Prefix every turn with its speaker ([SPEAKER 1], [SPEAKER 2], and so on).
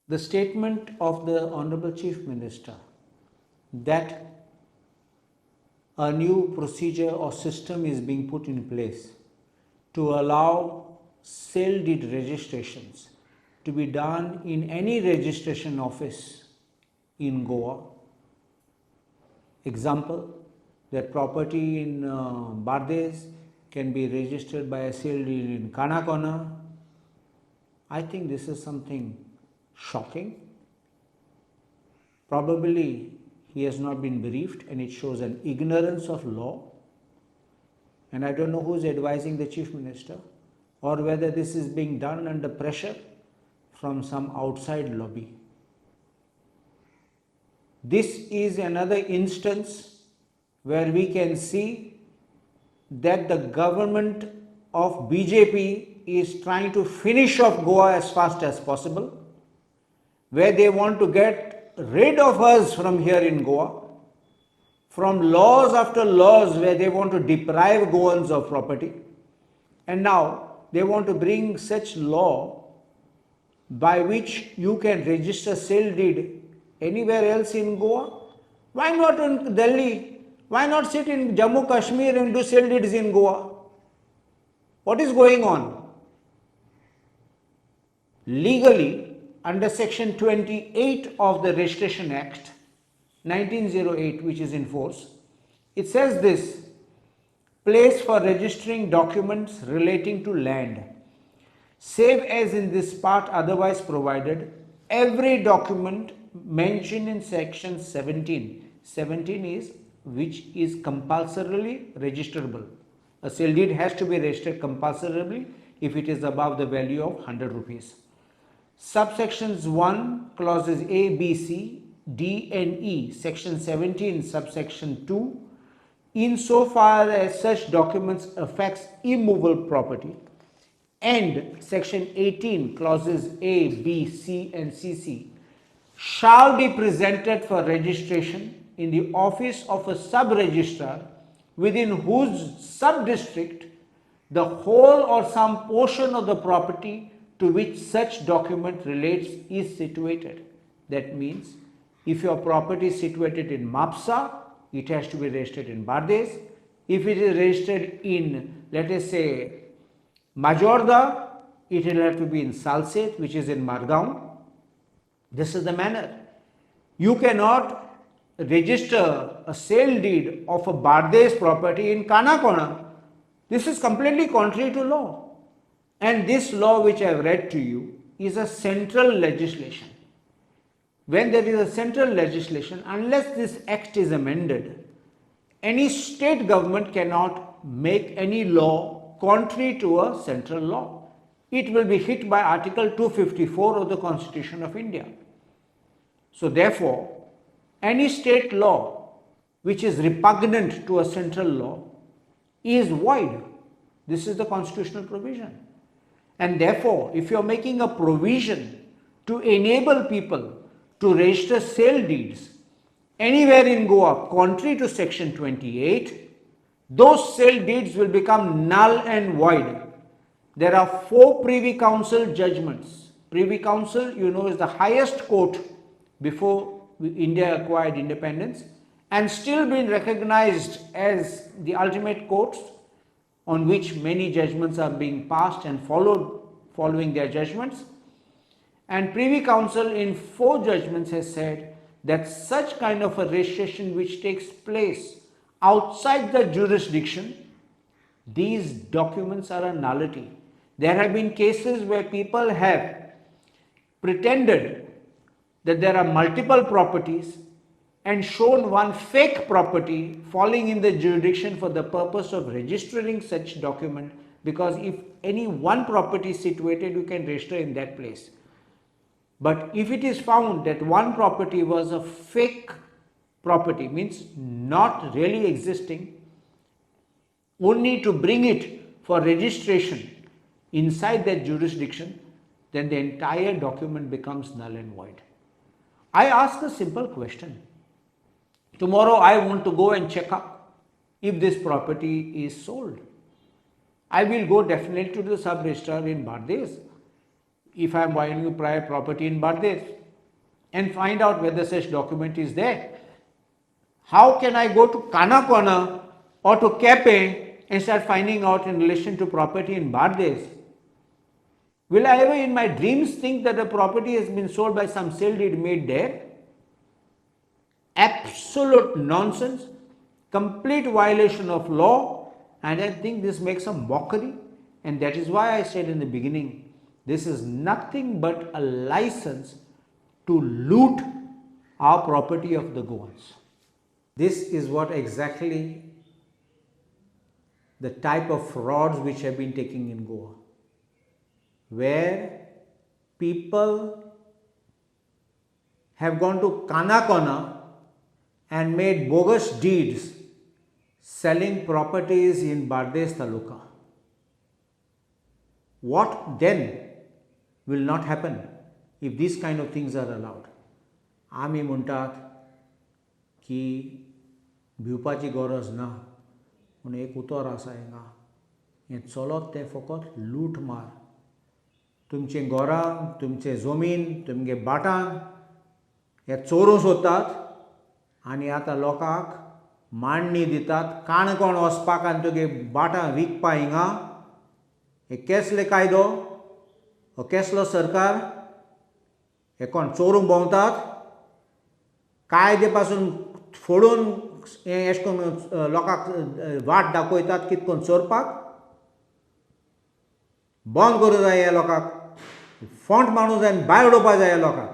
[SPEAKER 1] The statement of the Honorable Chief Minister that a new procedure or system is being put in place to allow sale deed registrations to be done in any registration office in Goa. Example, that property in Bardes can be registered by a sale deed in Kanakona. I think this is something shocking. Probably he has not been briefed and it shows an ignorance of law. And I don't know who is advising the Chief Minister or whether this is being done under pressure from some outside lobby. This is another instance where we can see that the government of BJP is trying to finish off Goa as fast as possible, where they want to get rid of us from here in Goa, from laws after laws where they want to deprive Goans of property, and now they want to bring such law by which you can register sale deed anywhere else in Goa. Why not in Delhi? Why not sit in Jammu Kashmir and do sale deeds in Goa? What is going on? Legally, under section 28 of the Registration Act 1908, which is in force, it says this: place for registering documents relating to land, save as in this part otherwise provided, every document mentioned in section 17 is which is compulsorily registerable. A sale deed has to be registered compulsorily if it is above the value of 100 rupees. Subsections 1, clauses A, B, C, D and E, section 17, subsection 2, insofar as such documents affects immovable property, and section 18, clauses A, B, C and CC, shall be presented for registration in the office of a sub-registrar within whose sub-district the whole or some portion of the property to which such document relates is situated. That means if your property is situated in Mapsa, it has to be registered in Bardes. If it is registered in, let us say, Majorda, it will have to be in Salset, which is in Margaon. This is the manner. You cannot register a sale deed of a Bardes property in Kanakona. This is completely contrary to law. And this law which I have read to you is a central legislation. When there is a central legislation, unless this act is amended, any state government cannot make any law contrary to a central law. It will be hit by Article 254 of the Constitution of India. So therefore, any state law which is repugnant to a central law is void. This is the constitutional provision. And therefore, if you are making a provision to enable people to register sale deeds anywhere in Goa contrary to section 28, those sale deeds will become null and void. There are 4 Privy Council judgments. Privy Council, you know, is the highest court before India acquired independence and still been recognized as the ultimate courts on which many judgments are being passed and following their judgments. And Privy Council in 4 judgments has said that such kind of a registration which takes place outside the jurisdiction, these documents are a nullity. There have been cases where people have pretended that there are multiple properties and shown one fake property falling in the jurisdiction for the purpose of registering such document, because if any one property is situated, you can register in that place. But if it is found that one property was a fake property, means not really existing, only to bring it for registration inside that jurisdiction, then the entire document becomes null and void. I ask a simple question. Tomorrow I want to go and check up if this property is sold. I will go definitely to the sub-registrar in Bardes if I am buying a private property in Bangladesh, and find out whether such document is there. How can I go to Kanakona or to Kepe and start finding out in relation to property in Bangladesh? Will I ever in my dreams think that the property has been sold by some sale deed made there? Absolute nonsense, complete violation of law, and I think this makes a mockery, and that is why I said in the beginning, this is nothing but a license to loot our property of the Goans. This is what exactly the type of frauds which have been taking in Goa, where people have gone to Kanakona and made bogus deeds selling properties in Bardes Taluka. What then will not happen if these kind of things are allowed? आमी म्हणटात की भिवपाची गरज ना, पूण एक उतर आसा हिंगा, हें चलत तें फकत लूट मार. तुमचें घरां, तुमचें जमीन, तुमगे बाटां हे चोरूं सोदतात आनी आतां लोकांक मांडणी दितात काणकोण वचपाक आनी तुगे बाटां विकपा हिंगा. हे केसले कायदो? हो केसलो सरकार? हे कोण चोरूंक भोंवतात? कायदे पासून फोडून हें अशें करून लोकांक वाट दाखयतात कितें करून चोरपाक? बंद करूं जाय ह्या लोकांक. फॉंट मारूं जाय आनी भायर उडोवपा जाय ह्या लोकांक.